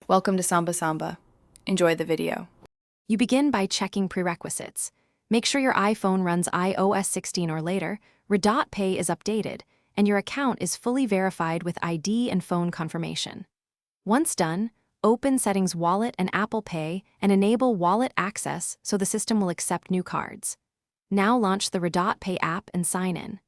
Welcome to Samba Samba. Enjoy the video. You begin by checking prerequisites. Make sure your iPhone runs iOS 16 or later, Redotpay is updated, and your account is fully verified with ID and phone confirmation. Once done, open Settings Wallet and Apple Pay and enable wallet access so the system will accept new cards. Now launch the Redotpay app and sign in.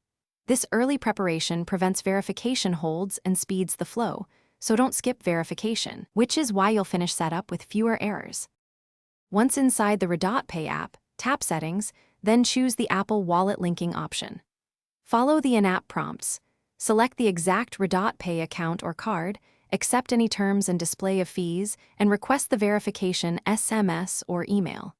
This early preparation prevents verification holds and speeds the flow, so don't skip verification, which is why you'll finish setup with fewer errors. Once inside the Redotpay app, tap Settings, then choose the Apple Wallet linking option. Follow the in-app prompts. Select the exact Redotpay account or card, accept any terms and display of fees, and request the verification SMS or email.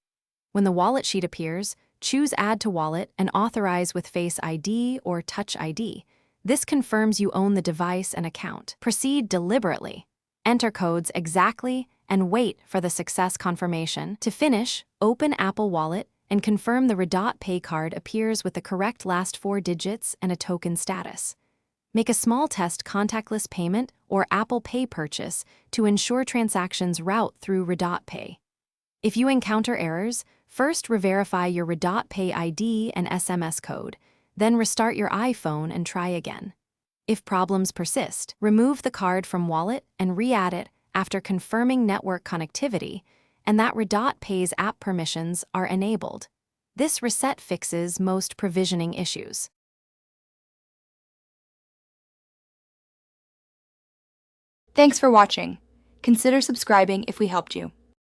When the wallet sheet appears, choose Add to Wallet and authorize with Face ID or Touch ID. This confirms you own the device and account. Proceed deliberately. Enter codes exactly and wait for the success confirmation. To finish, open Apple Wallet and confirm the Redotpay card appears with the correct last 4 digits and a token status. Make a small test contactless payment or Apple Pay purchase to ensure transactions route through Redotpay. If you encounter errors, first re-verify your Redotpay ID and SMS code, then restart your iPhone and try again. If problems persist, remove the card from wallet and re-add it after confirming network connectivity and that Redotpay's app permissions are enabled. This reset fixes most provisioning issues. Thanks for watching. Consider subscribing if we helped you.